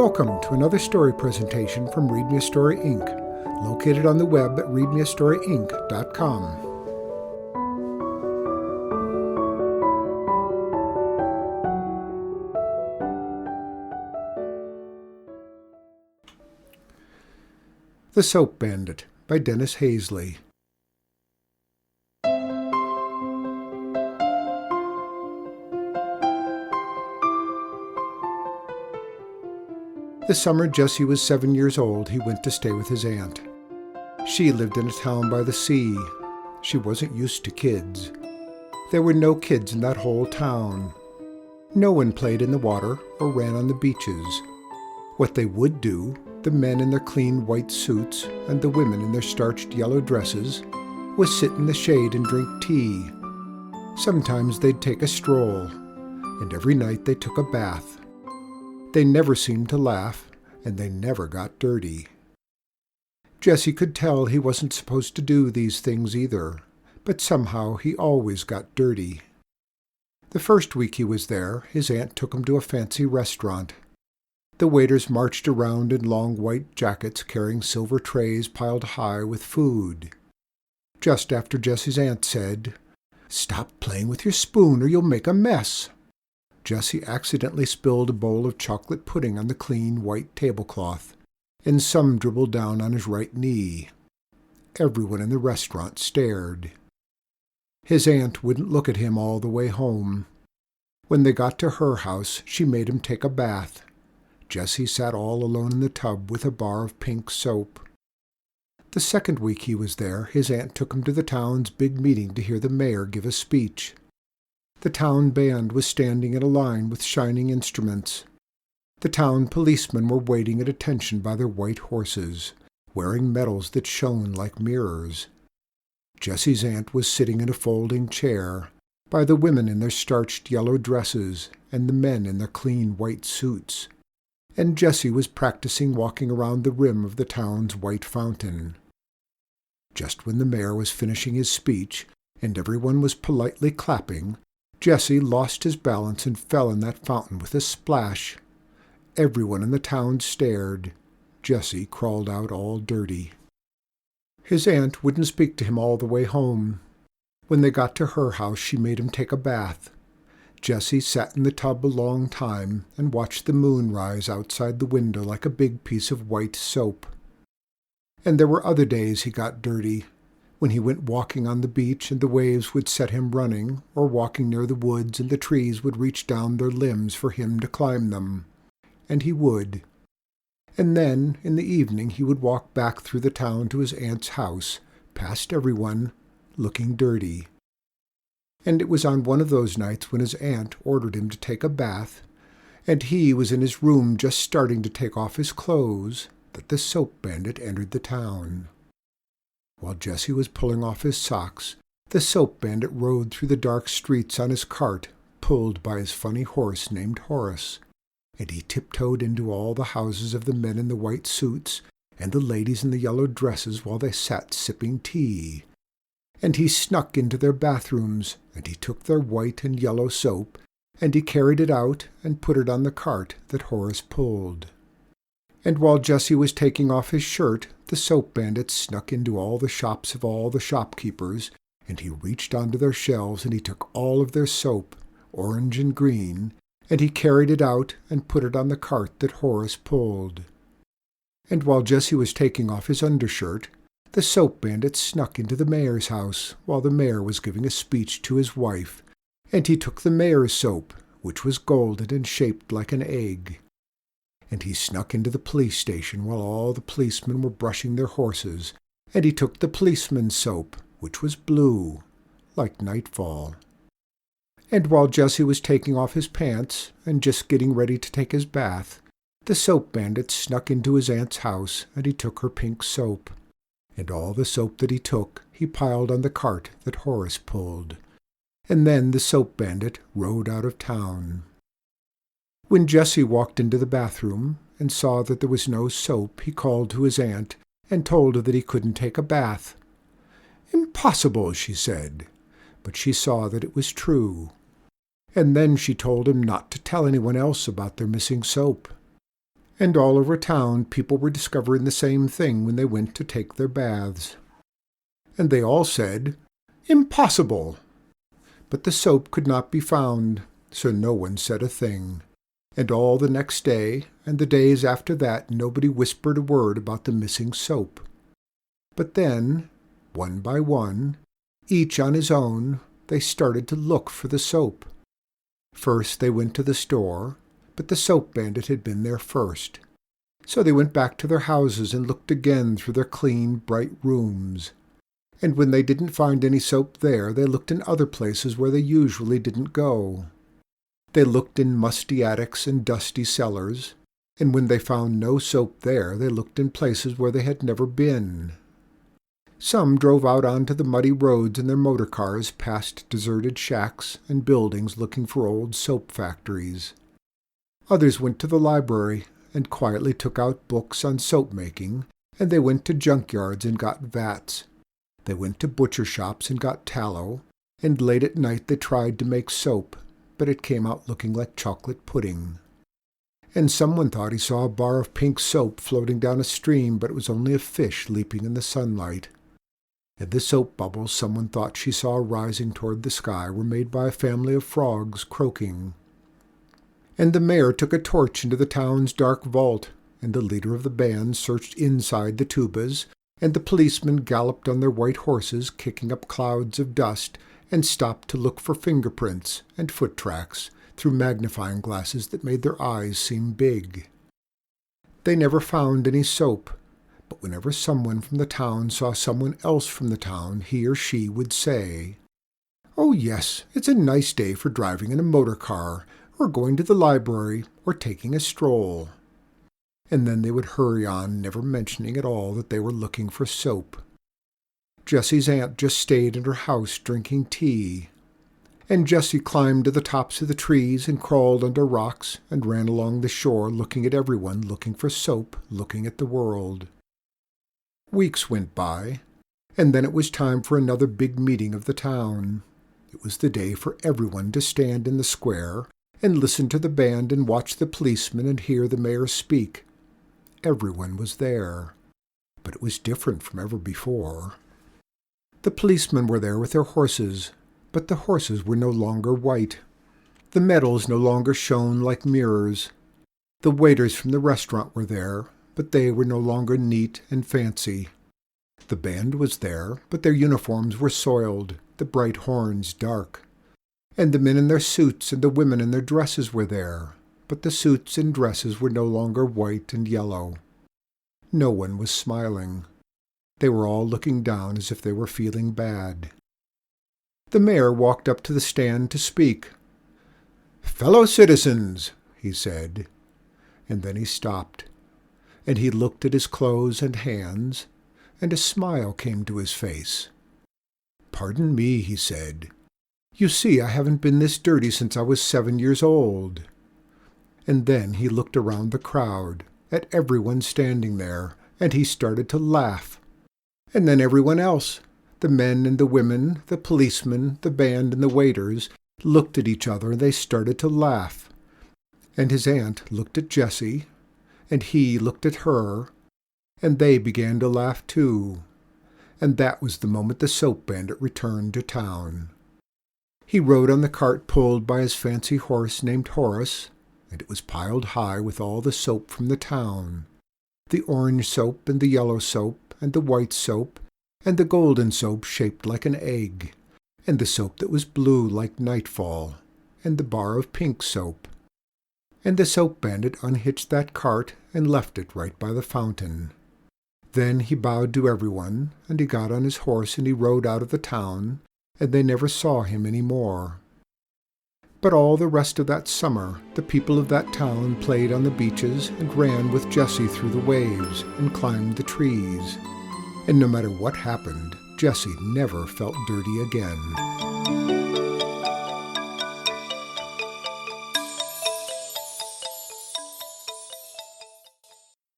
Welcome to another story presentation from Read Me a Story Inc., located on the web at readmeastoryinc.com. The Soap Bandit by Dennis Haseley. The summer Jesse was 7 years old, he went to stay with his aunt. She lived in a town by the sea. She wasn't used to kids. There were no kids in that whole town. No one played in the water or ran on the beaches. What they would do, the men in their clean white suits and the women in their starched yellow dresses, was sit in the shade and drink tea. Sometimes they'd take a stroll, and every night they took a bath. They never seemed to laugh, and they never got dirty. Jesse could tell he wasn't supposed to do these things either, but somehow he always got dirty. The first week he was there, his aunt took him to a fancy restaurant. The waiters marched around in long white jackets carrying silver trays piled high with food. Just after Jesse's aunt said, "Stop playing with your spoon or you'll make a mess," Jesse accidentally spilled a bowl of chocolate pudding on the clean white tablecloth, and some dribbled down on his right knee. Everyone in the restaurant stared. His aunt wouldn't look at him all the way home. When they got to her house, she made him take a bath. Jesse sat all alone in the tub with a bar of pink soap. The second week he was there, his aunt took him to the town's big meeting to hear the mayor give a speech. The town band was standing in a line with shining instruments. The town policemen were waiting at attention by their white horses, wearing medals that shone like mirrors. Jesse's aunt was sitting in a folding chair, by the women in their starched yellow dresses and the men in their clean white suits, and Jesse was practicing walking around the rim of the town's white fountain. Just when the mayor was finishing his speech, and everyone was politely clapping, Jesse lost his balance and fell in that fountain with a splash. Everyone in the town stared. Jesse crawled out all dirty. His aunt wouldn't speak to him all the way home. When they got to her house, she made him take a bath. Jesse sat in the tub a long time and watched the moon rise outside the window like a big piece of white soap. And there were other days he got dirty, when he went walking on the beach and the waves would set him running, or walking near the woods and the trees would reach down their limbs for him to climb them. And he would. And then, in the evening, he would walk back through the town to his aunt's house, past everyone, looking dirty. And it was on one of those nights when his aunt ordered him to take a bath, and he was in his room just starting to take off his clothes, that the Soap Bandit entered the town. While Jesse was pulling off his socks, the Soap Bandit rode through the dark streets on his cart, pulled by his funny horse named Horace, and he tiptoed into all the houses of the men in the white suits and the ladies in the yellow dresses while they sat sipping tea. And he snuck into their bathrooms, and he took their white and yellow soap, and he carried it out and put it on the cart that Horace pulled. And while Jesse was taking off his shirt, the Soap Bandit snuck into all the shops of all the shopkeepers, and he reached onto their shelves and he took all of their soap, orange and green, and he carried it out and put it on the cart that Horace pulled. And while Jesse was taking off his undershirt, the Soap Bandit snuck into the mayor's house while the mayor was giving a speech to his wife, and he took the mayor's soap, which was golden and shaped like an egg. And he snuck into the police station while all the policemen were brushing their horses, and he took the policeman's soap, which was blue, like nightfall. And while Jesse was taking off his pants and just getting ready to take his bath, the Soap Bandit snuck into his aunt's house, and he took her pink soap. And all the soap that he took, he piled on the cart that Horace pulled. And then the Soap Bandit rode out of town. When Jesse walked into the bathroom and saw that there was no soap, he called to his aunt and told her that he couldn't take a bath. "Impossible," she said, but she saw that it was true. And then she told him not to tell anyone else about their missing soap. And all over town people were discovering the same thing when they went to take their baths. And they all said, "Impossible!" But the soap could not be found, so no one said a thing. And all the next day, and the days after that, nobody whispered a word about the missing soap. But then, one by one, each on his own, they started to look for the soap. First they went to the store, but the soap bandit had been there first. So they went back to their houses and looked again through their clean, bright rooms. And when they didn't find any soap there, they looked in other places where they usually didn't go. They looked in musty attics and dusty cellars, and when they found no soap there, they looked in places where they had never been. Some drove out onto the muddy roads in their motor cars past deserted shacks and buildings looking for old soap factories. Others went to the library and quietly took out books on soap making, and they went to junkyards and got vats. They went to butcher shops and got tallow, and late at night they tried to make soap, but it came out looking like chocolate pudding. And someone thought he saw a bar of pink soap floating down a stream, but it was only a fish leaping in the sunlight. And the soap bubbles someone thought she saw rising toward the sky were made by a family of frogs croaking. And the mayor took a torch into the town's dark vault, and the leader of the band searched inside the tubas, and the policemen galloped on their white horses, kicking up clouds of dust, and stopped to look for fingerprints and foot tracks through magnifying glasses that made their eyes seem big. They never found any soap, but whenever someone from the town saw someone else from the town, he or she would say, "Oh yes, it's a nice day for driving in a motor car, or going to the library, or taking a stroll." And then they would hurry on, never mentioning at all that they were looking for soap. Jessie's aunt just stayed in her house drinking tea. And Jessie climbed to the tops of the trees and crawled under rocks and ran along the shore looking at everyone, looking for soap, looking at the world. Weeks went by, and then it was time for another big meeting of the town. It was the day for everyone to stand in the square and listen to the band and watch the policemen and hear the mayor speak. Everyone was there, but it was different from ever before. The policemen were there with their horses, but the horses were no longer white. The meadows no longer shone like mirrors. The waiters from the restaurant were there, but they were no longer neat and fancy. The band was there, but their uniforms were soiled, the bright horns dark. And the men in their suits and the women in their dresses were there, but the suits and dresses were no longer white and yellow. No one was smiling. They were all looking down as if they were feeling bad. The mayor walked up to the stand to speak. "Fellow citizens," he said, and then he stopped, and he looked at his clothes and hands, and a smile came to his face. "Pardon me," he said. "You see, I haven't been this dirty since I was 7 years old." And then he looked around the crowd, at everyone standing there, and he started to laugh. And then everyone else, the men and the women, the policemen, the band and the waiters, looked at each other and they started to laugh. And his aunt looked at Jessie, and he looked at her, and they began to laugh too. And that was the moment the soap bandit returned to town. He rode on the cart pulled by his fancy horse named Horace, and it was piled high with all the soap from the town. The orange soap and the yellow soap and the white soap and the golden soap shaped like an egg, and the soap that was blue like nightfall, and the bar of pink soap. And the soap bandit unhitched that cart and left it right by the fountain. Then he bowed to everyone, and he got on his horse and he rode out of the town, and they never saw him any more. But all the rest of that summer, the people of that town played on the beaches and ran with Jessie through the waves and climbed the trees. And no matter what happened, Jessie never felt dirty again.